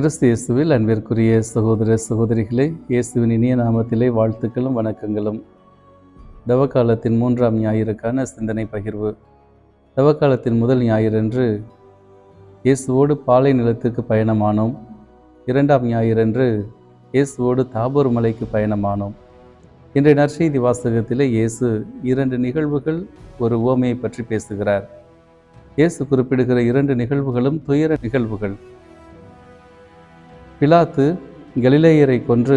கிறிஸ்து இயேசுவில் அன்பிற்குரிய சகோதர சகோதரிகளே, இயேசுவின் இனிய நாமத்திலே வாழ்த்துக்களும் வணக்கங்களும். தவக்காலத்தின் 3ஆம் ஞாயிறுக்கான சிந்தனை பகிர்வு. தவக்காலத்தின் முதல் ஞாயிறன்று இயேசுவோடு பாலை நிலத்துக்கு பயணமானோம். 2ஆம் ஞாயிறன்று இயேசுவோடு தாபோர் மலைக்கு பயணமானோம். இன்றைய நற்செய்தி வாசகத்திலே இயேசு 2 நிகழ்வுகள், ஒரு உவமையை பற்றி பேசுகிறார். இயேசு குறிப்பிடுகிற 2 நிகழ்வுகளும் துயர நிகழ்வுகள். பிலாத்து கலிலேயரை கொன்று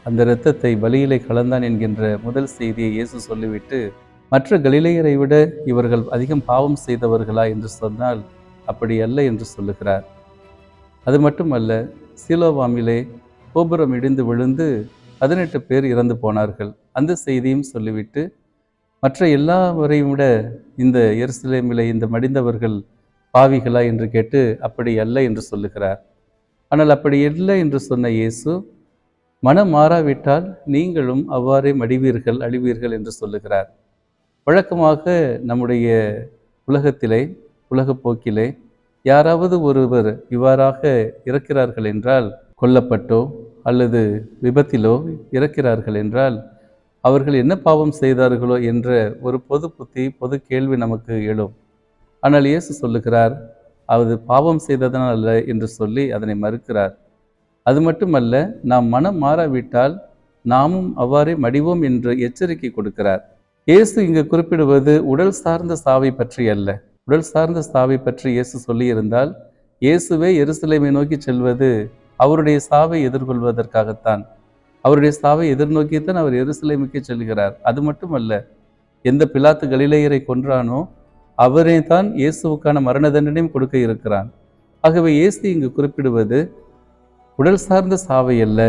அந்த இரத்தத்தை பலியிலே கலந்தான் என்கின்ற முதல் செய்தியை இயேசு சொல்லிவிட்டு, மற்ற கலிலேயரை விட இவர்கள் அதிகம் பாவம் செய்தவர்களா என்று சொன்னால் அப்படி அல்ல என்று சொல்லுகிறார். அது மட்டுமல்ல, சீலோவாமிலே கோபுரம் இடிந்து விழுந்து 18 பேர் இறந்து போனார்கள். அந்த செய்தியும் சொல்லிவிட்டு, மற்ற எல்லாவரையும் விட இந்த எருசலேமிலே இந்த மடிந்தவர்கள் பாவிகளா என்று கேட்டு அப்படி அல்ல என்று சொல்லுகிறார். ஆனால் அப்படி இல்லை என்று சொன்ன இயேசு, மனம் மாறாவிட்டால் நீங்களும் அவ்வாறே மடிவீர்கள், அழிவீர்கள் என்று சொல்லுகிறார். வழக்கமாக நம்முடைய உலகத்திலே, உலகப்போக்கிலே யாராவது ஒருவர் இவ்வாறாக இறக்கிறார்கள் என்றால், கொல்லப்பட்டோ அல்லது விபத்திலோ இறக்கிறார்கள் என்றால், அவர்கள் என்ன பாவம் செய்தார்களோ என்ற ஒரு பொது புத்தி, பொது கேள்வி நமக்கு எழும். ஆனால் இயேசு சொல்லுகிறார், அது பாவம் செய்ததனால் அல்ல என்று சொல்லி அதனை மறுக்கிறார். அது மட்டுமல்ல, நாம் மனம் மாறாவிட்டால் நாமும் அவ்வாறே மடிவோம் என்று எச்சரிக்கை கொடுக்கிறார். இயேசு இங்கு குறிப்பிடுவது உடல் சார்ந்த சாவை பற்றி அல்ல. உடல் சார்ந்த சாவை பற்றி இயேசு சொல்லியிருந்தால், இயேசுவே எருசலேமை நோக்கி செல்வது அவருடைய சாவை எதிர்கொள்வதற்காகத்தான். அவருடைய சாவை எதிர்நோக்கித்தான் அவர் எருசலேமுக்கு செல்கிறார். அது மட்டுமல்ல, எந்த பிலாத்து கலிலேயரை கொன்றானோ அவரே தான் இயேசுவுக்கான மரண தண்டனையும் கொடுக்க இருக்கிறான். ஆகவே இயேசு இங்கு குறிப்பிடுவது உடல் சார்ந்த சாவை அல்ல,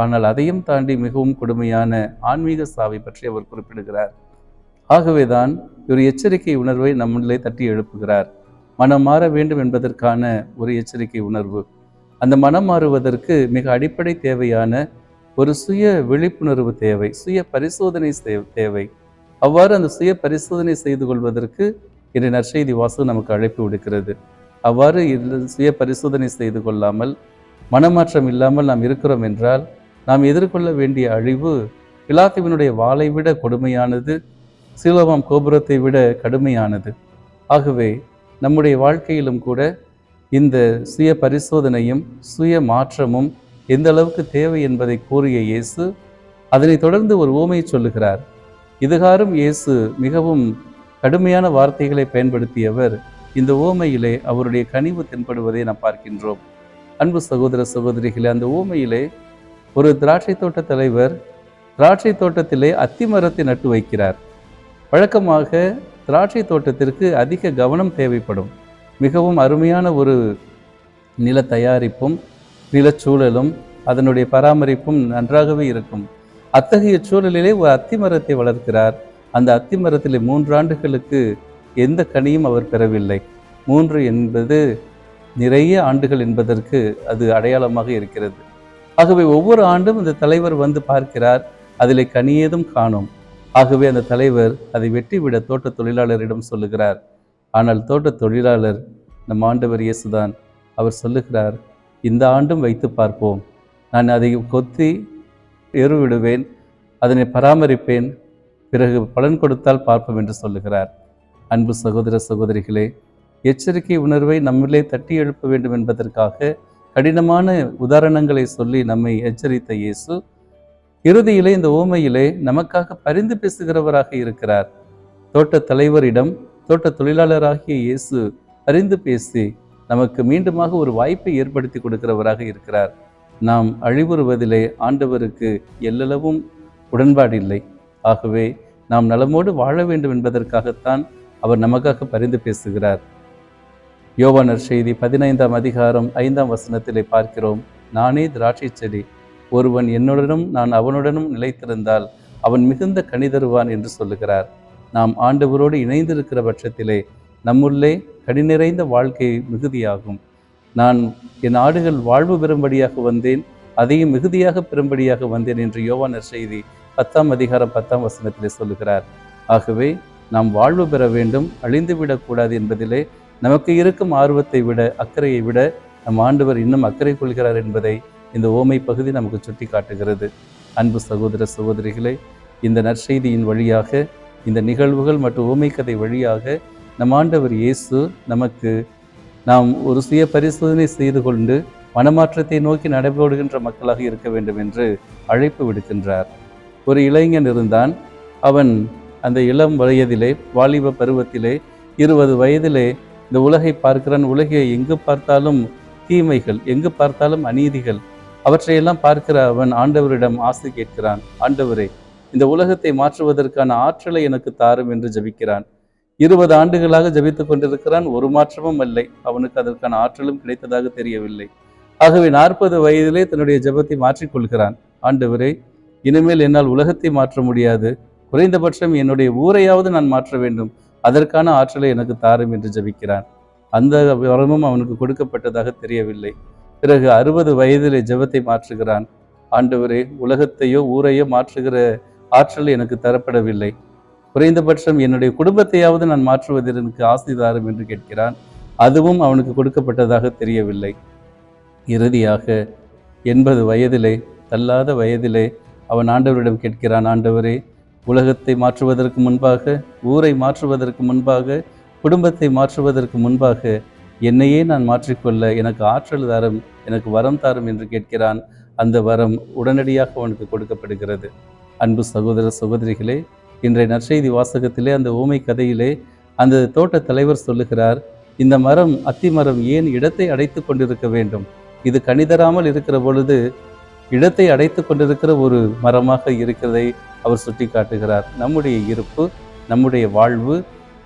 ஆனால் அதையும் தாண்டி மிகவும் கொடுமையான ஆன்மீக சாவை பற்றி அவர் குறிப்பிடுகிறார். ஆகவேதான் ஒரு எச்சரிக்கை உணர்வை நம்மளே தட்டி எழுப்புகிறார். மனம் மாற வேண்டும் என்பதற்கான ஒரு எச்சரிக்கை உணர்வு. அந்த மனம் மாறுவதற்கு மிக அடிப்படை தேவையான ஒரு சுய விழிப்புணர்வு தேவை, சுய பரிசோதனை தேவை. அவ்வாறு அந்த சுய பரிசோதனை செய்து கொள்வதற்கு இன்றைய நற்செய்தி வாசகம் நமக்கு அழைப்பு விடுக்கிறது. அவ்வாறு சுய பரிசோதனை செய்து கொள்ளாமல், மனமாற்றம் இல்லாமல் நாம் இருக்கிறோம் என்றால், நாம் எதிர்கொள்ள வேண்டிய அழிவு பிலாத்துவினுடைய வாளை விட கொடுமையானது, சீலோவாம் கோபுரத்தை விட கடுமையானது. ஆகவே நம்முடைய வாழ்க்கையிலும் கூட இந்த சுய பரிசோதனையும் சுய மாற்றமும் எந்த அளவுக்கு தேவை என்பதை கூறிய இயேசு அதனை தொடர்ந்து ஒரு உவமையை சொல்லுகிறார். இதுகாரும் இயேசு மிகவும் கடுமையான வார்த்தைகளை பயன்படுத்தியவர். இந்த உவமையிலே அவருடைய கனிவு தென்படுவதை நாம் பார்க்கின்றோம். அன்பு சகோதர சகோதரிகளே, அந்த உவமையிலே ஒரு திராட்சை தோட்ட தலைவர் திராட்சை தோட்டத்திலே அத்தி மரத்தை நட்டு வைக்கிறார். வழக்கமாக திராட்சை தோட்டத்திற்கு அதிக கவனம் தேவைப்படும். மிகவும் அருமையான ஒரு நில தயாரிப்பும் நிலச்சூழலும் அதனுடைய பராமரிப்பும் நன்றாகவே இருக்கும். அத்தகைய சூழலிலே ஒரு அத்தி மரத்தை வளர்க்கிறார். அந்த அத்தி மரத்திலே 3 ஆண்டுகளுக்கு எந்த கனியும் அவர் பெறவில்லை. 3 என்பது நிறைய ஆண்டுகள் என்பதற்கு அது அடையாளமாக இருக்கிறது. ஆகவே ஒவ்வொரு ஆண்டும் இந்த தலைவர் வந்து பார்க்கிறார், அதிலே கனி ஏதும் காணோம். ஆகவே அந்த தலைவர் அதை வெட்டிவிட தோட்ட தொழிலாளரிடம் சொல்லுகிறார். ஆனால் தோட்ட தொழிலாளர் நம் ஆண்டவர் இயேசுதான். அவர் சொல்லுகிறார், இந்த ஆண்டும் வைத்து பார்ப்போம், நான் அதை கொத்தி எருவிடுவேன், அதனை பராமரிப்பேன், பிறகு பலன் கொடுத்தால் பார்ப்போம் என்று சொல்லுகிறார். அன்பு சகோதர சகோதரிகளே, எச்சரிக்கை உணர்வை நம்மளே தட்டி எழுப்ப வேண்டும் என்பதற்காக கடினமான உதாரணங்களை சொல்லி நம்மை எச்சரித்த இயேசு இறுதியிலே இந்த உவமையிலே நமக்காக பரிந்து பேசுகிறவராக இருக்கிறார். தோட்ட தலைவரிடம் தோட்ட தொழிலாளராகிய இயேசு பரிந்து பேசி நமக்கு மீண்டுமாக ஒரு வாய்ப்பை ஏற்படுத்தி கொடுக்கிறவராக இருக்கிறார். நாம் அழிவுறுவதிலே ஆண்டவருக்கு எல்லளவும் உடன்பாடு இல்லை. ஆகவே நாம் நலமோடு வாழ வேண்டும் என்பதற்காகத்தான் அவர் நமக்காக பரிந்து பேசுகிறார். யோவான் நற்செய்தி 15ஆம் அதிகாரம் 5ஆம் வசனத்திலே பார்க்கிறோம், நானே திராட்சை செடி, ஒருவன் என்னுடனும் நான் அவனுடனும் நிலைத்திருந்தால் அவன் மிகுந்த கனி தருவான் என்று சொல்லுகிறார். நாம் ஆண்டவரோடு இணைந்திருக்கிற பட்சத்திலே நம்முள்ளே கனி நிறைந்த வாழ்க்கை மிகுதியாகும். நான் என் ஆடுகள் வாழ்வு பெறும்படியாக வந்தேன், அதையும் மிகுதியாக பெறும்படியாக வந்தேன் என்று யோவான் நற்செய்தி 10ஆம் அதிகாரம் 10ஆம் வசனத்திலே சொல்லுகிறார். ஆகவே நாம் வாழ்வு பெற வேண்டும், அழிந்து விடக்கூடாது என்பதிலே நமக்கு இருக்கும் ஆர்வத்தை விட, அக்கறையை விட நம் ஆண்டவர் இன்னும் அக்கறை கொள்கிறார் என்பதை இந்த ஓமை பகுதி நமக்கு சுட்டி காட்டுகிறது. அன்பு சகோதர சகோதரிகளே, இந்த நற்செய்தியின் வழியாக, இந்த நிகழ்வுகள் மற்றும் ஓமை கதை வழியாக நம் ஆண்டவர் இயேசு நமக்கு நாம் ஒரு சுய பரிசோதனை செய்து கொண்டு மனமாற்றத்தை நோக்கி நடைபெறுகின்ற மக்களாக இருக்க வேண்டும் என்று அழைப்பு விடுக்கின்றார். ஒரு இளைஞன் இருந்தான். அவன் அந்த இளம் வயதிலே, வாலிப பருவத்திலே, 20 வயதிலே இந்த உலகை பார்க்கிறான். உலகை எங்கு பார்த்தாலும் தீமைகள், எங்கு பார்த்தாலும் அநீதிகள், அவற்றையெல்லாம் பார்க்கிற அவன் ஆண்டவரிடம் ஆசை கேட்கிறான். ஆண்டவரே, இந்த உலகத்தை மாற்றுவதற்கான ஆற்றலை எனக்கு தாரும் என்று ஜபிக்கிறான். 20 ஆண்டுகளாக ஜபித்துக் கொண்டிருக்கிறான். ஒரு மாற்றமும் இல்லை. அவனுக்கு அதற்கான ஆற்றலும் கிடைத்ததாக தெரியவில்லை. ஆகவே 40 வயதிலே தன்னுடைய ஜபத்தை மாற்றிக்கொள்கிறான். ஆண்டவரே, இனிமேல் என்னால் உலகத்தை மாற்ற முடியாது, குறைந்தபட்சம் என்னுடைய ஊரையாவது நான் மாற்ற வேண்டும், அதற்கான ஆற்றலை எனக்கு தாரும் என்று ஜபிக்கிறான். அந்த வரமும் அவனுக்கு கொடுக்கப்பட்டதாக தெரியவில்லை. பிறகு 60 வயதிலே ஜபத்தை மாற்றுகிறான். ஆண்டவரே, உலகத்தையோ ஊரையோ மாற்றுகிற ஆற்றல் எனக்கு தரப்படவில்லை, குறைந்தபட்சம் என்னுடைய குடும்பத்தையாவது நான் மாற்றுவதற்கு ஆசை தாரும் என்று கேட்கிறான். அதுவும் அவனுக்கு கொடுக்கப்பட்டதாக தெரியவில்லை. இறுதியாக 80 வயதிலே, தள்ளாத வயதிலே அவன் ஆண்டவரிடம் கேட்கிறான். ஆண்டவரே, உலகத்தை மாற்றுவதற்கு முன்பாக, ஊரை மாற்றுவதற்கு முன்பாக, குடும்பத்தை மாற்றுவதற்கு முன்பாக என்னையே நான் மாற்றிக்கொள்ள எனக்கு ஆற்றல் தாரும், எனக்கு வரம் தாரும் என்று கேட்கிறான். அந்த வரம் உடனடியாக அவனுக்கு கொடுக்கப்படுகிறது. அன்பு சகோதர சகோதரிகளே, இன்றைய நற்செய்தி வாசகத்திலே, அந்த ஊமை கதையிலே அந்த தோட்ட தலைவர் சொல்லுகிறார், இந்த மரம், அத்தி மரம் ஏன் இடத்தை அடைத்து கொண்டிருக்க வேண்டும்? இது கனிதராமல் இருக்கிற பொழுது இடத்தை அடைத்து கொண்டிருக்கிற ஒரு மரமாக இருக்கிறதை அவர் சுட்டி காட்டுகிறார். நம்முடைய இருப்பு, நம்முடைய வாழ்வு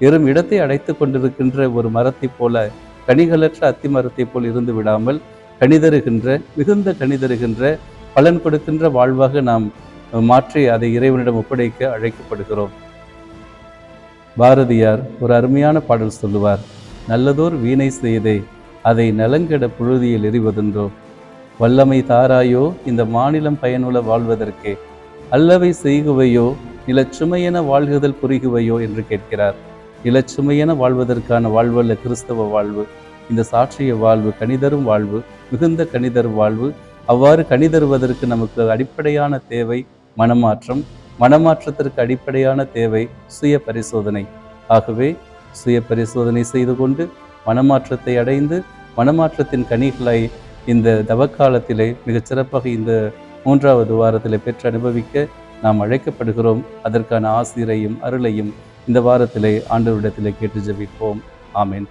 வெறும் இடத்தை அடைத்து கொண்டிருக்கின்ற ஒரு மரத்தை போல, கனிகளற்ற அத்தி மரத்தை போல் இருந்து விடாமல், கனிதருகின்ற, மிகுந்த கனிதருகின்ற, பலன் கொடுக்கின்ற வாழ்வாக நாம் மாற்றி அதை இறைவனிடம் ஒப்படைக்க அழைக்கப்படுகிறோம். பாரதியார் ஒரு அருமையான பாடல் சொல்லுவார், நல்லதோர் வீணை செய்தே அதை நலங்கெட புழுதியில் எறிவதுண்டோ, வல்லமை தாராயோ இந்த மாநிலம் பயனுள்ள வாழ்வதற்கே, அல்லவை செய்குவையோ நிலச்சுமையென வாழ்குதல் புரிகுவையோ என்று கேட்கிறார். நிலச்சுமையென வாழ்வதற்கான வாழ்வல்ல கிறிஸ்தவ வாழ்வு. இந்த சாட்சிய வாழ்வு, கனிதரும் வாழ்வு, மிகுந்த கனிதரும் வாழ்வு. அவ்வாறு கனிதருவதற்கு நமக்கு அடிப்படையான தேவை மனமாற்றம். மனமாற்றத்திற்கு அடிப்படையான தேவை சுய பரிசோதனை. ஆகவே சுய பரிசோதனை செய்து கொண்டு மனமாற்றத்தை அடைந்து, மனமாற்றத்தின் கனிகளை இந்த தவக்காலத்திலே மிகச் சிறப்பாக இந்த 3வது வாரத்திலே பெற்று அனுபவிக்க நாம் அழைக்கப்படுகிறோம். அதற்கான ஆசிரையும் அருளையும் இந்த வாரத்திலே ஆண்டவரிடத்திலே கேட்டு ஜெபிப்போம். ஆமென்.